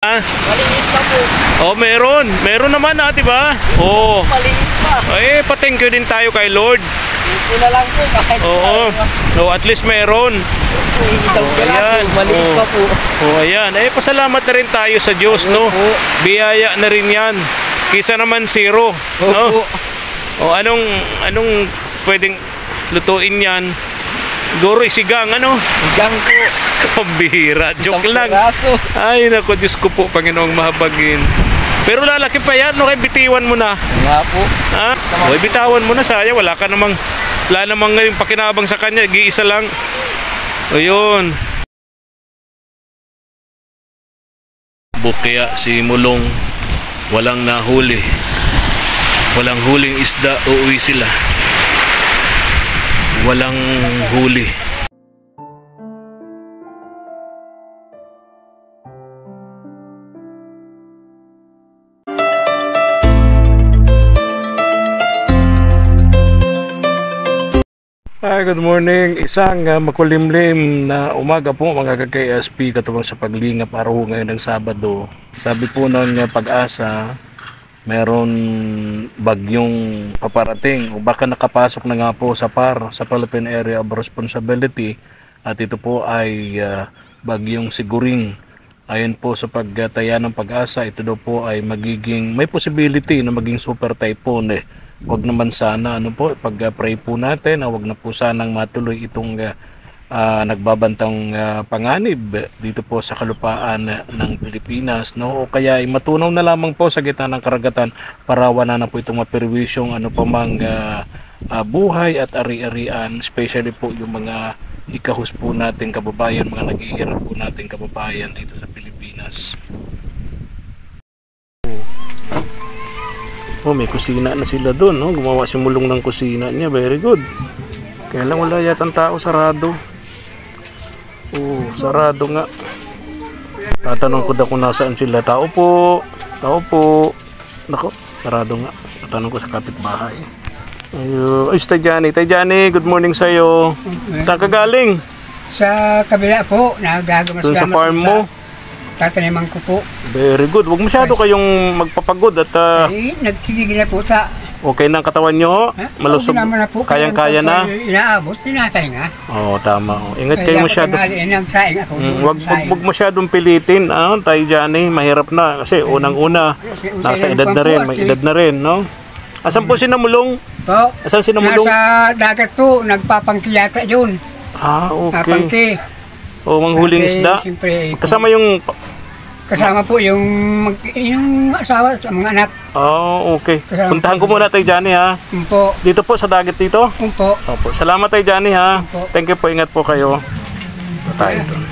Maliit pa po. Oh, meron. Meron naman di ba? Oh. Maliit pa. Pa-thank you din tayo kay Lord. Ito na lang po kahit Oo. So, at least meron. isang piraso, maliit pa po. Oh, ayan. Pasalamat na rin tayo sa Diyos, no? Biyaya na rin yan. Kisa naman zero, no? O, anong pwedeng lutuin yan? Goro isigang, Sigang po. Pambihira. Joke lang. Piraso. Ay, naku, Diyos ko po, Panginoong mahabagin. Pero lalaki pa yan, kaya bitiwan mo na. Nga po. Ha? O, bitawan mo na, sayang. Wala namang ngayong pakinabang sa kanya. Gi-isa lang. O, yun. Bukya si Mulong. Walang nahuli. Walang huling isda. Uuwi sila. Walang huli. Good morning. Isang makulimlim na umaga po mga ka-KSP katulong sa paglingap araw ngayon ng Sabado. Sabi po ng Pag-asa, meron bagyong paparating o baka nakapasok na nga po sa PAR, sa Philippine Area of Responsibility, at ito po ay bagyong Siguring. Ayon po sa pagtaya ng Pag-asa, ito daw po ay may possibility na maging super typhoon. Wag naman sana pag-pray po natin, wag na po sanang matuloy itong nagbabantang panganib dito po sa kalupaan ng Pilipinas, no? O kaya ay matunaw na lamang po sa gitna ng karagatan para wala na po itong maperwisyong pamang buhay at ari-arian, especially po yung mga ikahus po nating kababayan, mga naghihirap po nating kababayan dito sa Pilipinas. Oh, may kusina na sila doon, no? Gumawa si Mulong ng kusina niya, very good. Kaya lang wala yatang tao, sarado. Oh, sarado nga. Tatanong ko daw kung nasaan sila. Tao po. Nako, sarado nga. Tatanong ko sa kapitbahay. Ayun. Ay, Tay Johnny, good morning sa'yo. Saan ka galing? Sa kabila po, nagagamas doon sa farm mo? Tataniman ko po. Very good. Huwag masyado kayong magpapagod at nagtigil na po ta. okay na ang katawan nyo? Malusog? Kayang-kaya na? Inaabot, tinatahinga. Oo, tama. Ingat kayo masyado. Huwag masyadong pilitin. Tay Johnny, mahirap na. Kasi unang-una, nasa edad na rin. May edad na rin, no? Asan po si Namulong? Po. Asan si Namulong? Nasa dagat po, nagpapangkiyata yun. Okay. Papangki. O, manghuling isda? Kasama yung... Kasama po yung asawa sa mga anak. Okay. Puntahan ko muna Tay Johnny, ha? Umpo. Dito po sa dagat dito? Umpo. Opo. Salamat Tay Johnny, ha? Umpo. Thank you po. Ingat po kayo. Tayo doon.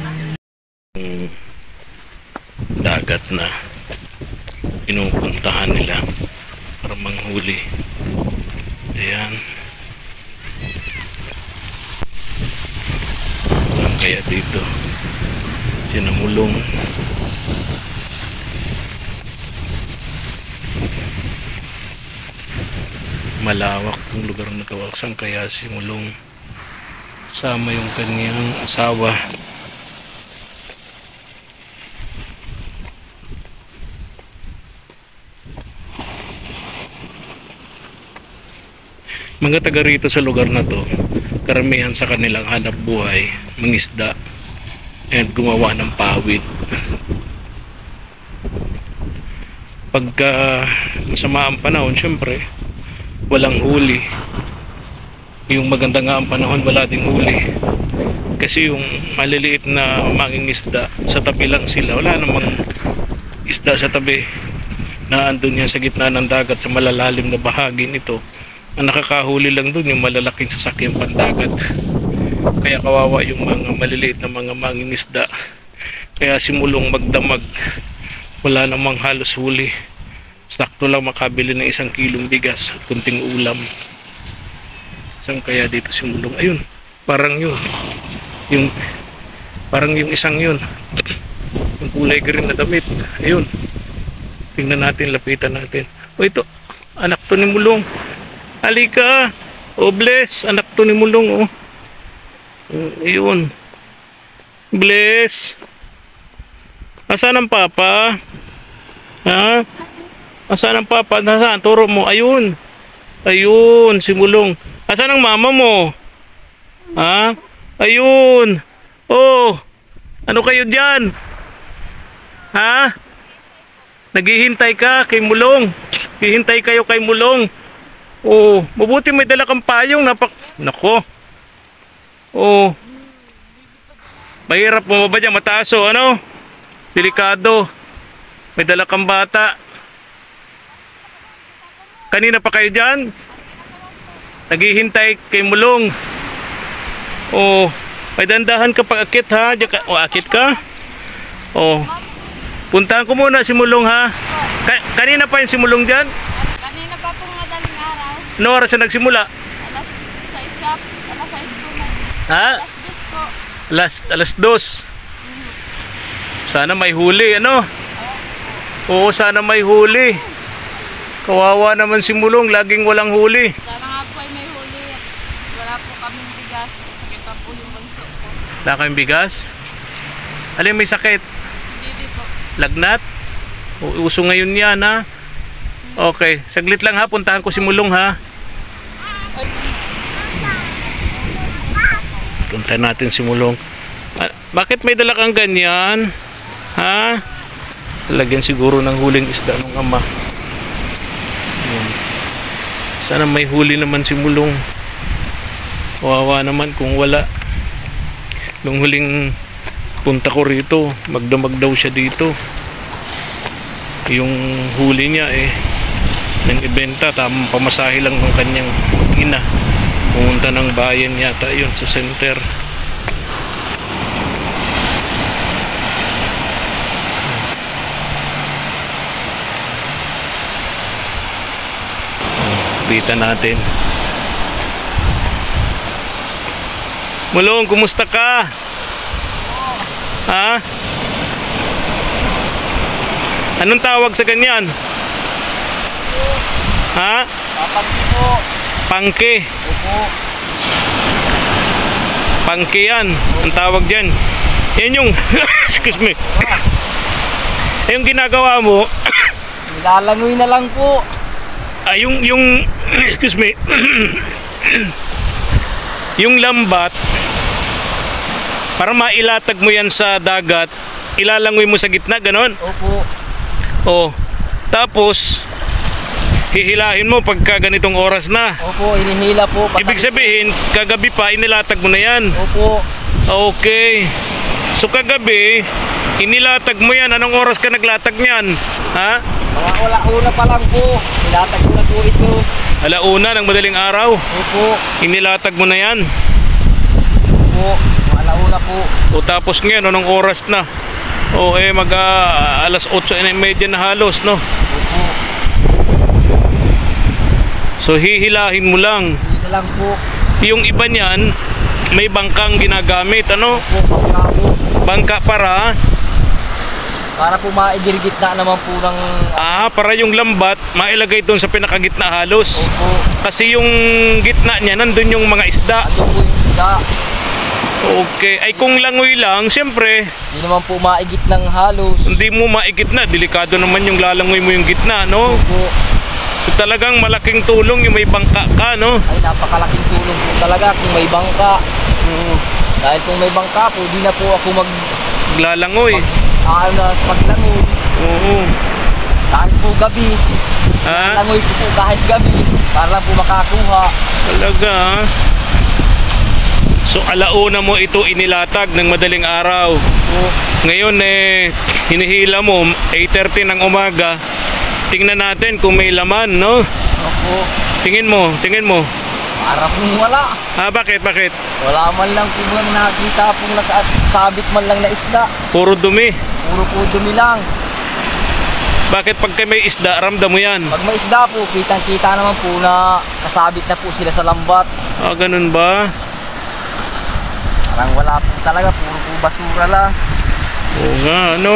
Dagat na pinupuntahan nila para manghuli. Ayan. Saan kaya dito? Sinamulong. Malawak ang lugar na to. Saan kaya simulong sama yung kanyang asawa? Mga taga rito sa lugar na to, karamihan sa kanilang hanap buhay mangisda and gumawa ng pawid. Pagka masama ang panahon, syempre walang huli. Yung maganda nga ang panahon, wala ding huli. Kasi yung maliliit na mangingisda, sa tabi lang sila. Wala namang isda sa tabi. Naandun yan sa gitna ng dagat, sa malalalim na bahagi nito. Ang nakakahuli lang dun yung malalaking sasakyang pandagat. Kaya kawawa yung mga maliliit na mga mangingisda. Kaya simulong magdamag, wala namang halos huli. Sakto lang makabili ng 1 kilong bigas at kunting ulam. Saan kaya dito simulong? Ayun, parang yun. Parang yung isang yun. Yung kulay green na damit. Ayun. Tingnan natin, lapitan natin. O ito, anak to ni Mulong. Halika. Bless, anak to ni Mulong. Ayun. Bless. Asan ang papa? Ha? Asan ang papa? Nasaan? Turo mo. Ayun. Ayun, si Mulong. Asan ang mama mo? Ha? Ayun. Oh. Ano kayo diyan? Ha? Naghihintay ka kay Mulong. Hihintay kayo kay Mulong. Oh, mabuti may dala kang payong. Nako. Oh. Mahirap mo ba dyan? Mataas o ano? Delikado. May dala kang bata. Kanina pa kayo dyan? Naghihintay kay Mulong. Oh, may dandahan ka pag akit ha. Diyan ka. O, akit ka? Oh. Puntahan ko muna si Mulong ha. Kanina pa yung si Mulong dyan? Kanina pa pong madaling araw. Ano oras na nagsimula? Alas 6 up. Alas 6 po na. Ha? Alas 10 po. Alas 2. Sana may huli, ano? Oo, sana may huli. Kawawa naman si Mulong, laging walang huli. Sana nga po ay may huli. Wala po kaming bigas. Sakit pa po yung bunso ko. Wala kayong bigas? Alin may sakit? Bibi po. Lagnat? O, uso ngayon yan ha? Okay, saglit lang ha, puntahan ko si Mulong ha. Puntahan natin si Mulong. Bakit may dala kang ganyan? Ha? Lagyan siguro ng huling isda ng ama. Ayan. Sana may huli naman si Mulong. Kawawa naman kung wala. Nung huling punta ko rito, magdamag daw siya dito. Yung huli niya nang ibenta, tamang pamasahe lang ng kanyang ina. Pumunta ng bayan yata yun sa center. Kita natin. Mulong, kumusta ka? Ha? Anong tawag sa ganyan? Ha? Papagdi po. Pangke. Opo. Pangke yan. Ang tawag dyan. Yan yung excuse me. Yung ginagawa mo Nilalangoy na lang po. yung excuse me. Yung lambat, para mailatag mo yan sa dagat, ilalangoy mo sa gitna, ganon. Opo. Oh. Tapos hihilahin mo pagka ganitong oras na. Opo, inihila po. Ibig sabihin, kagabi pa inilatag mo na yan. Opo. Okay. So kagabi, inilatag mo yan. Anong oras ka naglatag niyan? Ha? Mga wala-una pa lang po. Nilatag ko na po ito. Alauna ng madaling araw. Opo. Inilatag mo na yan. Opo. Wala-una po. O tapos ngayon, anong oras na? O alas 8:30 na halos, no? Opo. So hihilahin mo lang. Hindi na lang po. Yung iba niyan, may bangkang ginagamit, ano? Opo, bangka po. Bangka Para po maigirgit na naman po ng... para yung lambat, mailagay doon sa pinakagitna halos. Opo. Kasi yung gitna niya, nandun yung mga isda. Ano po yung isda? Okay. Ay kung langoy lang, siyempre, Hindi naman po maigit ng halos. hindi mo maigitna. Delikado naman yung lalangoy mo yung gitna, no? Opo. So, talagang malaking tulong yung may bangka ka, no? Ay, napakalaking tulong po talaga kung may bangka. Dahil kung may bangka po, di na po ako Lalangoy. paglangoy. Oo. Kahit po gabi. Ha? Langoy po kahit gabi. Para lang po makakuha. Talaga, ha? So, alauna mo ito inilatag ng madaling araw. Po. Ngayon, hinihila mo, 8:30 ng umaga. Tingnan natin kung may laman, no? Opo. Tingin mo. Para pong wala. Bakit? Wala man lang po bang nakita pong nakasabit man lang na isda. Puro dumi. Puro po dumi lang. Bakit pagka may isda, ramdam mo yan? Pag may isda po, kitang-kita naman po na kasabit na po sila sa lambat. Ganun ba? Parang wala po talaga, puro po basura lang. Oo nga, ano?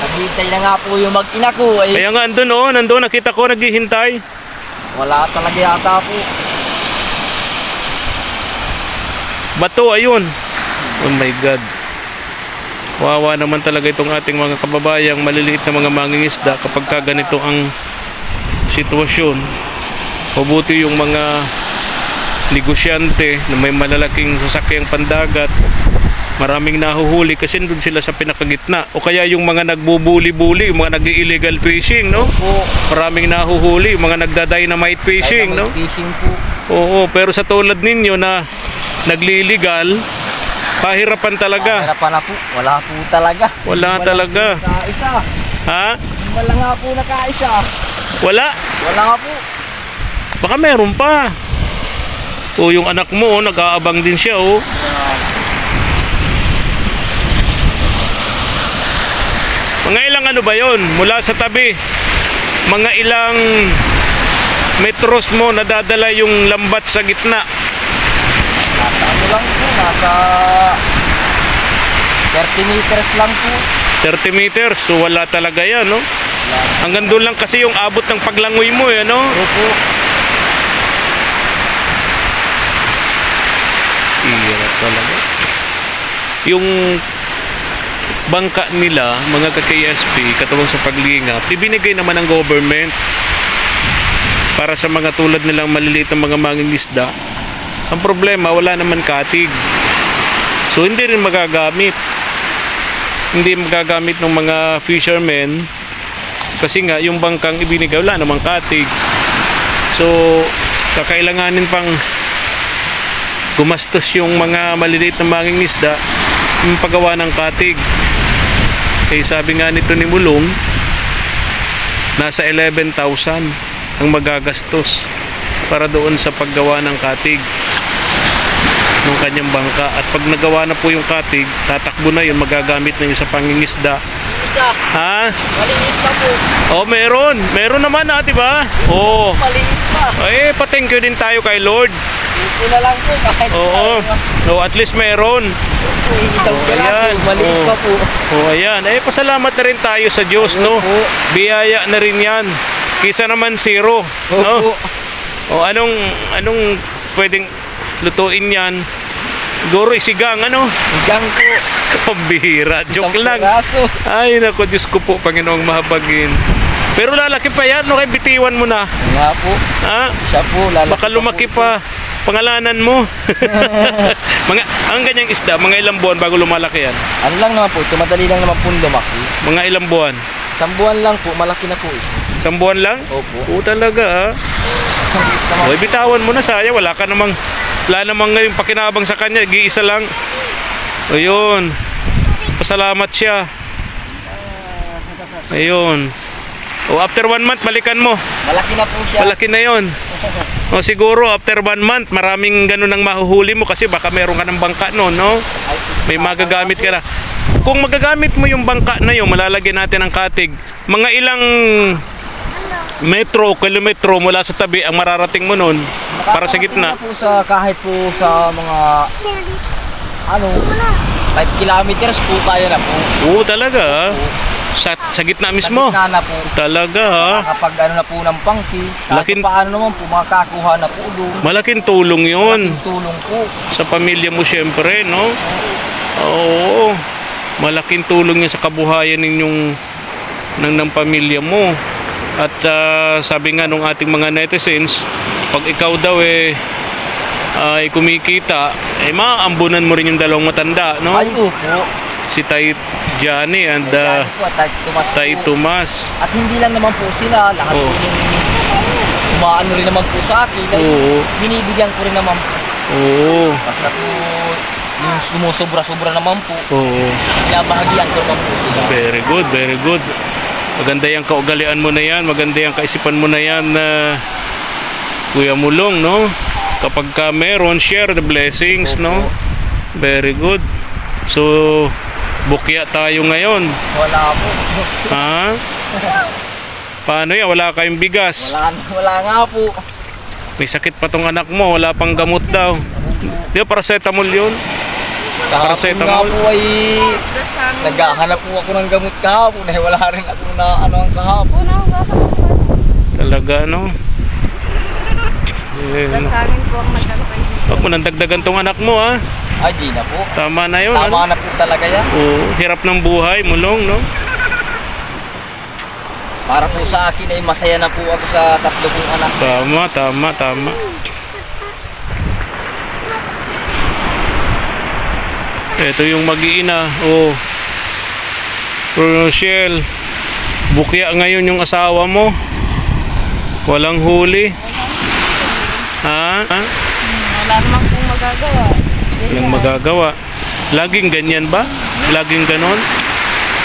Naghihintay na nga po yung mag-ina ko. Ay, Kaya nga, nandun, nakita ko, naghihintay. wala talaga yata po. Bato, ayun. Oh my God. Wawa naman talaga itong ating mga kababayang maliliit na mga mangingisda kapag ka ganito ang sitwasyon. Mabuti yung mga negosyante na may malalaking sasakyang pandagat, maraming nahuhuli kasi doon sila sa pinakagitna. O kaya yung mga nagbubuli-buli, yung mga nag-illegal fishing, no? Po. Maraming nahuhuli, yung mga nagda-dynamite fishing, no? Fishing po. Oo, pero sa tulad ninyo na nagliligal, pahirapan talaga. Hirapan na po. Wala po talaga. Wala talaga. Nakaisa. Ha? Wala nga po nakaisa. Wala. Wala nga po. Baka meron pa. O yung anak mo, nag-aabang din siya, oh. Mga ilang ano ba yon mula sa tabi? Mga ilang metros mo nadadala yung lambat sa gitna? Nasa ano lang po. Nasa 30 meters lang po. 30 meters, so wala talaga yan, no? Hanggang doon lang kasi yung abot ng paglangoy mo, eh, no? Opo. Hirap talaga. Yung bangka nila, mga ka-KSP, katuwang sa paglingap, ibinigay naman ng government para sa mga tulad nilang maliliit na mga mangingisda. Ang problema, wala naman katig. So, hindi rin magagamit. Hindi magagamit ng mga fishermen kasi nga, yung bangkang ibinigay, wala namang katig. So, kakailanganin pang gumastos yung mga maliliit na mangingisda yung paggawa ng katig. Kaya sabi nga nito ni Mulong, nasa 11,000 ang magagastos para doon sa paggawa ng katig ng kanyang bangka. At pag nagawa na po yung katig, tatakbo na yun, magagamit na yun sa pangingisda. Isa. Ha? Maliit pa po. Oh, meron. Meron naman, ha, diba? Oh. Maliit pa. Eh, pa-thank you din tayo kay Lord. Ito na lang po. Kahit Oo. No, at least meron. isang piraso. Ayan. Maliit Oh. pa po. Oh, ayan. Eh, pasalamat na rin tayo sa Diyos, no? Opo. Biyaya na rin yan. Kisa naman zero. No? Opo. O, anong pwedeng lutuin yan? Siguro isigang, ano? Hanggang po. Pambihira. Joke Isang lang. piraso. Ay, naku, Diyos ko po, Panginoong mahabagin. Pero lalaki pa yan, no? Kaya bitiwan mo na. Nga po. Ha? Siya po. Lalaki Baka lumaki pa. Pangalanan mo. Ang ganyang isda, mga ilang buwan bago lumalaki yan? Ano lang naman po. Ito madali lang naman po lumaki. Mga ilang buwan? 1 buwan lang po. Malaki na po. 1 buwan lang? Opo. Oo, talaga, ha? Hoy, bitawan mo na, saya. Wala namang ngayong pakinabang sa kanya. Gi-isa lang. Ayun. Pasalamat siya. Ayun. O, after 1 month, balikan mo. Malaki na po siya. Malaki na yon. O, siguro, after 1 month, maraming ganun ang mahuhuli mo kasi baka meron ka ng bangka noon, no? May magagamit ka na. Kung magagamit mo yung bangka na yun, malalagyan natin ng katig. Mga ilang metro, kilometro mula sa tabi ang mararating mo noon para sa gitna. Po sa, kahit po sa mga 5 kilometers po kaya na po. Oo, talaga. Sa gitna mismo. Sa gitna na po. Talaga, ha? Kapag ano na po ng pangki, Laking- kahit paano naman po makakuha na po doon. Malaking tulong yun Malaking tulong po. sa pamilya mo, syempre, no? Oo. Malaking tulong yun sa kabuhayan ng pamilya mo. At sabi nga nung ating mga netizens, pag ikaw daw ay kumikita, maaambunan mo rin yung dalawang matanda, no? Ay, opo. Si Tay Johnny and Yan po, at Tomas Tay po. Tomas. At hindi lang naman po sila, lahat Oo. po yung umaano rin naman po sa akin. Dahil Oo. binibigyan ko rin naman po. Oo. Basta po yung sumusobra-sobra naman po, Oo. binabahagian ko naman po sila. Very good, very good. Maganda yung kaugalian mo na yan, maganda yung kaisipan mo na yan na Kuya Mulong, no? Kapag ka meron, share the blessings, no? Very good. So, bukya tayo ngayon. Wala po. Ha? Paano yan? Wala kayong bigas. Wala nga po. May sakit pa tong anak mo, wala pang gamot daw. Di ba paracetamol yun? Kahapon Paracetamol. nga po ay naghahanap po ako ng gamot kahapon. Eh, wala rin ako na ang kahapon. Talaga, no? Eh, Sa amin po ang magkakapay. Huwag mo nang dagdagan tong anak mo, ha? Ay, di na po. Tama na yun, Tama ano? na po talaga yan. Oo, hirap ng buhay, Mulong, no? Para po sa akin ay masaya na po ako sa 3 kong anak. Tama. Ito yung mag-iina. Oh. Rochelle, bukya ngayon yung asawa mo. Walang huli. Ha? Wala naman pong magagawa. Walang magagawa. Laging ganyan ba? Laging ganon?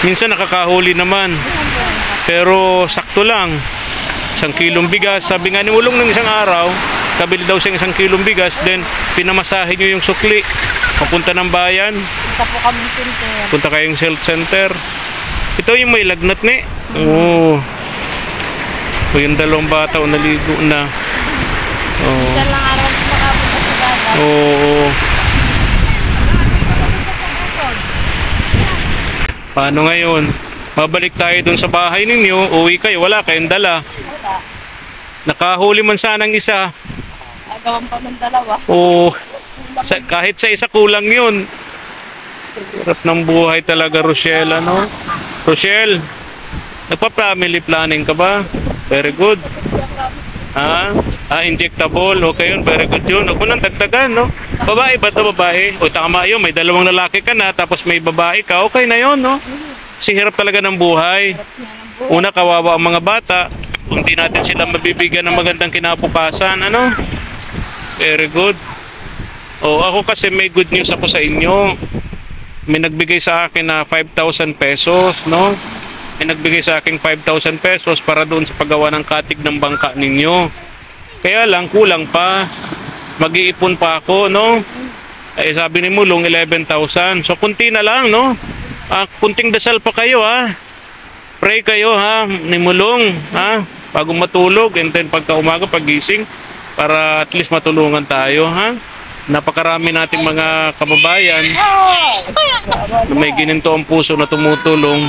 Minsan nakakahuli naman. Pero sakto lang. 1 kilong bigas. Sabi nga ni Mulong ng isang araw, kabili daw siya 1 kilong bigas, then pinamasahe nyo yung sukli. Papunta ng bayan. Isa po kami center. Punta kayong health center. Ito yung may lagnat ni. Oo. O yung 2 bata o naligo na. Oo. Isa lang araw po makapunta sa dagat. Oo. Paano ngayon? Babalik tayo dun sa bahay ninyo. Uwi kayo. Wala kayong dala. Wala. Nakahuli man sanang isa. Agawan pa ng 2. Oo. Kahit sa isa kulang yun. Hirap ng buhay talaga, Rochelle. Ano? Rochelle, nagpa-family planning ka ba? Very good. Injectable. Okay yun. Very good yun. Huwag mo nang dagdagan, no? Babae ba ito? Babae? O tama yun. May 2 lalaki ka na, tapos may babae ka. Okay na yun, no? Kasi hirap talaga ng buhay. Una, kawawa ang mga bata. Kung di natin sila mabibigyan ng magandang kinabukasan, ano? Very good. O, ako kasi may good news ako sa inyo. May nagbigay sa akin na 5,000 pesos, no? May nagbigay sa akin 5,000 pesos para doon sa paggawa ng katig ng bangka ninyo. Kaya lang, kulang pa. Mag-iipon pa ako, no? Eh, sabi ni Mulong, 11,000. So, kunti na lang, no? Kunting dasal pa kayo, ha? Pray kayo, ha? Ni Mulong, ha? Bago matulog, and then pagka umaga, pagising, para at least matulungan tayo, ha? Napakarami nating mga kababayan na may gininto ang puso na tumutulong.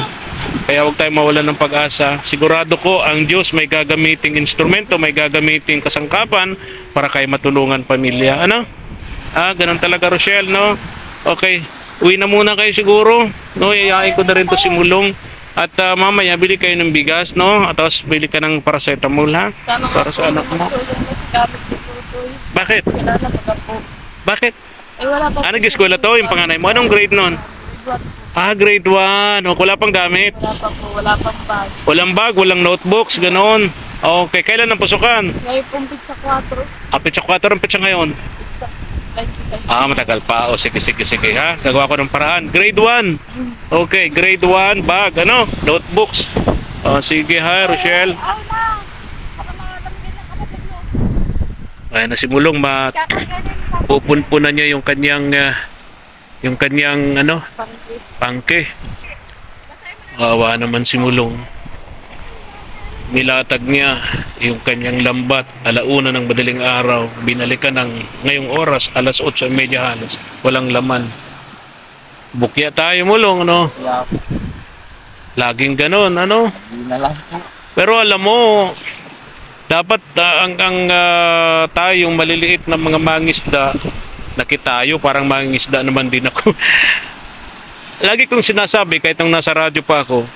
Kaya huwag tayo mawalan ng pag-asa. Sigurado ko ang Diyos may gagamiting instrumento, may gagamiting kasangkapan para kayo matulungan pamilya. Ano? Ganun talaga, Rochelle, no? Okay, uwi na muna kayo siguro. No, yayain ko na rin to si Mulong. At mamaya bili kayo ng bigas, no? At tapos bili ka ng paracetamol, ha? Para sa anak mo. Bakit? Bakit? Eh, wala pa. Nag-eskwela to, yung panganay mo. Anong grade nun? Grade 1. O, wala pang gamit. Wala pa po. Wala pang bag. Walang bag, walang notebooks, ganoon. Okay, kailan ang pasukan? Ngayon pong pizza 4. Pizza 4 ang pizza ngayon. Pizza. Matagal pa. O, sige, ha. Gagawa ko ng paraan. Grade 1. Okay, grade 1, bag, ano? Notebooks. Sige ha, Rochelle. Ayan na si Mulong, pupunpunan niya yung kanyang ano, pangke. Awa naman si Mulong. Nilatag niya yung kanyang lambat, 1:00 ng madaling araw. Binalikan ng ngayong oras, 8:30 halos. Walang laman. Bukya tayo, Mulong, ano? Kaya Laging ganon, ano? hindi na lang po. Pero alam mo, dapat tayong maliliit na mga mangisda, nakitayo, parang mangisda naman din ako. Lagi kong sinasabi, kahit nung nasa radyo pa ako,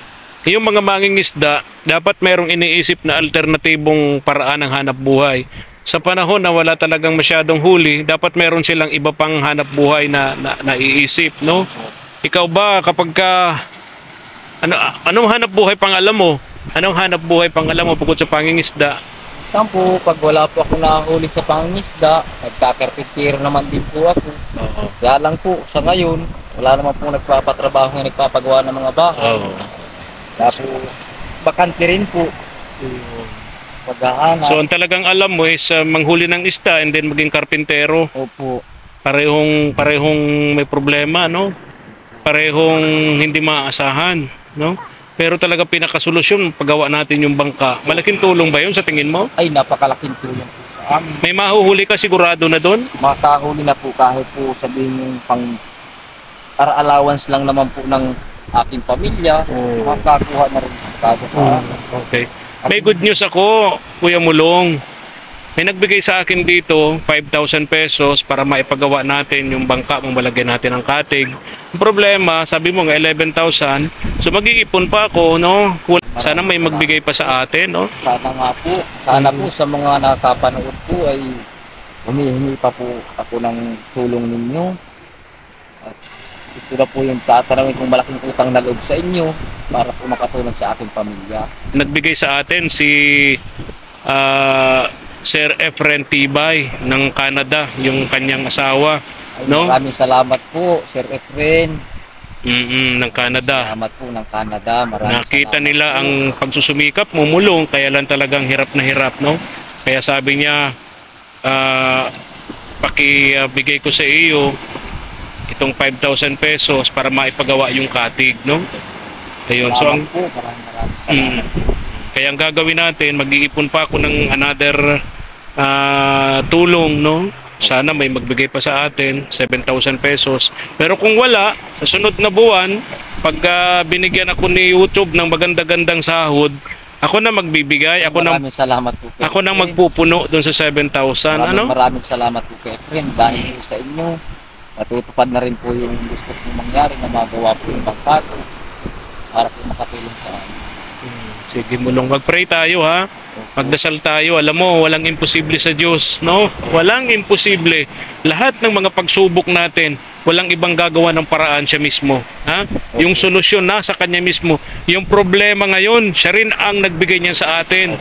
yung mga mangingisda, dapat mayroong iniisip na alternatibong paraan ng hanap buhay. Sa panahon na wala talagang masyadong huli, dapat mayroon silang iba pang hanap buhay na naiisip, no? Ikaw ba, kapag anong hanap buhay pang alam mo? Anong hanap buhay pang alam mo bukod sa pangingisda? Saan po, pag wala po ako nahuli sa pangingisda, nagkakarpintero naman din po ako. Kaya lang po, sa ngayon, wala naman po nagpapatrabaho nga nagpapagawa ng mga bahay. Kaya po, bakante rin po. Paghahanap. So, ang talagang alam mo is manghuli ng isda and then maging karpintero. Opo. Parehong may problema, no? Parehong hindi maaasahan, no? Pero talaga pinakasolusyon, paggawa natin yung bangka. Malaking tulong ba yun sa tingin mo? Ay, napakalaking tulong po sa amin. May mahuhuli ka sigurado na doon? Makahuli na po kahit po sabihin yung para allowance lang naman po ng aking pamilya. Makakuha na rin po sa Okay. May good news ako, Kuya Mulong. May nagbigay sa akin dito 5,000 pesos para maipagawa natin yung bangka, malagyan natin ng katig. Ang problema, sabi mo nga 11,000. So mag-iipon pa ako, no? Sana may magbigay pa sa atin, no? Sana nga po. Sana po sa mga nakapanood po ay humihingi pa po ako ng tulong ninyo. At ito na po yung tatanawin kong malaking utang na loob sa inyo para po makatulong sa aking pamilya. Nagbigay sa atin si Sir Efren Tibay ng Canada, yung kanyang asawa, Ay, no? Maraming salamat po, Sir Efren. Ng Canada. Salamat po ng Canada. Maraming Nakita salamat nila po. ang pagsusumikap, mumulong, kaya lang talagang hirap na hirap, no? Kaya sabi niya, pakibigay ko sa iyo itong 5,000 pesos para maipagawa yung katig, no? Ayun, so ang Salamat po. Maraming salamat. kaya ang gagawin natin, mag-iipon pa ako ng another tulong, no? Sana may magbigay pa sa atin 7,000 pesos. Pero kung wala, sa sunod na buwan, pag binigyan ako ni YouTube ng maganda-gandang sahod, ako na magbibigay, Maraming salamat po. kay ako nang Efren. magpupuno doon sa 7,000, ano? Maraming salamat po kay Efren dahil po sa inyo. Natutupad na rin po yung gusto kong mangyari na magawa po yung bangka ko para po makatulong sa amin. Sige, Mulong, mag-pray tayo, ha? Magdasal tayo. Alam mo, walang imposible sa Diyos, no? Walang imposible. Lahat ng mga pagsubok natin, walang ibang gagawa ng paraan, siya mismo, ha? Yung solusyon nasa kanya mismo. Yung problema ngayon, siya rin ang nagbigay niyan sa atin.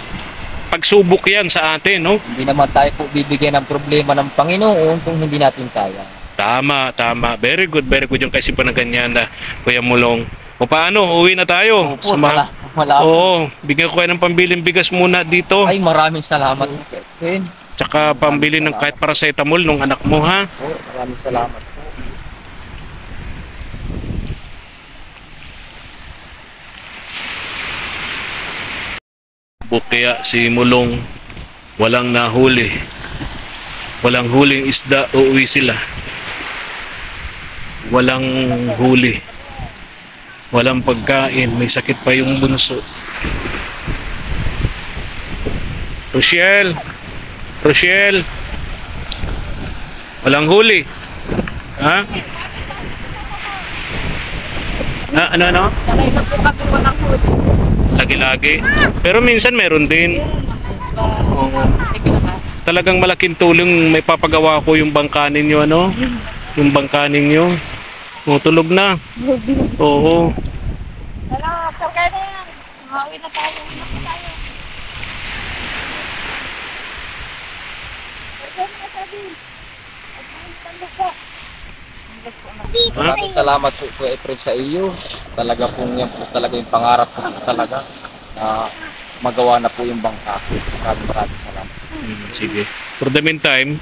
Pagsubok yan sa atin, no? Hindi naman tayo po bibigyan ng problema ng Panginoon kung hindi natin kaya. Tama, tama. Very good yung kaisipan na ganyan na, Kuya Mulong. O paano, uwi na tayo. Opo, wala po. Oo, bigyan ko kayo ng pambiling bigas muna dito. Ay, maraming salamat po kay Efren. Tsaka pambili ng kahit paracetamol nung anak mo, ha? Po, maraming salamat po. Kaya si Mulong walang nahuli. Walang huling isda, uuwi sila. Walang huli. Walang pagkain, may sakit pa yung bunso. Rochelle! Rochelle! Walang huli. Ha? Ano? Sanay na po kami walang huli. Lagi-lagi. Pero minsan meron din. Sige na. Talagang malaking tulong may papagawa ko yung bangka ninyo, ano? Yung bangka ninyo. O, tulog na. Oo. Wala, okay na yan. Mauwi na tayo. Uwi na tayo. Maraming salamat po kay Efren sa iyo. Talaga pong yan po talaga yung pangarap ko po talaga na magawa na po yung bangka. Maraming salamat. Sige. For the meantime,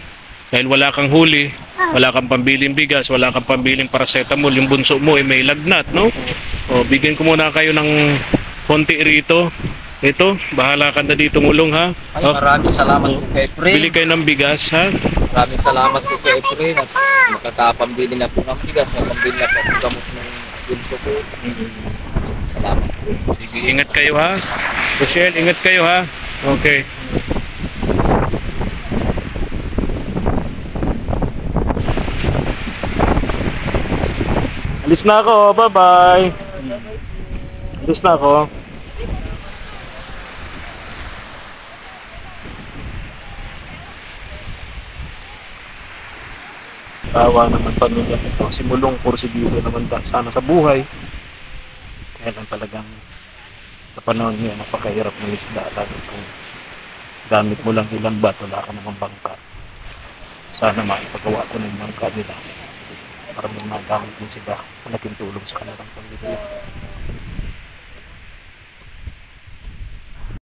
dahil wala kang huli, wala kang pambiling bigas, wala kang pambiling paracetamol, yung bunso mo ay may lagnat, no? O, bigyan ko muna kayo ng konti rito. Ito, bahala ka na dito, Mulong, ha? Ay, maraming salamat po kay Efren. Bili kayo ng bigas, ha? Maraming salamat po kay Efren at makakapambili na po ng bigas, makapambili na po ng gamot ng bunso ko. Salamat po. Sige, ingat kayo, ha? Rochelle, ingat kayo, ha? Okay. Alis na ako. Bye-bye. Alis na ako. Tawa naman pamilya nito. Simulong porsigido naman sana sa buhay. Kaya lang talagang sa panahon niya napakahirap ng isda. Lalo kung gamit mo lang ilang bat, wala ka namang bangka. Sana maipagawa ko ng bangka nila para may magamit mo sila. Malaking tulong sa kanilang pamilya.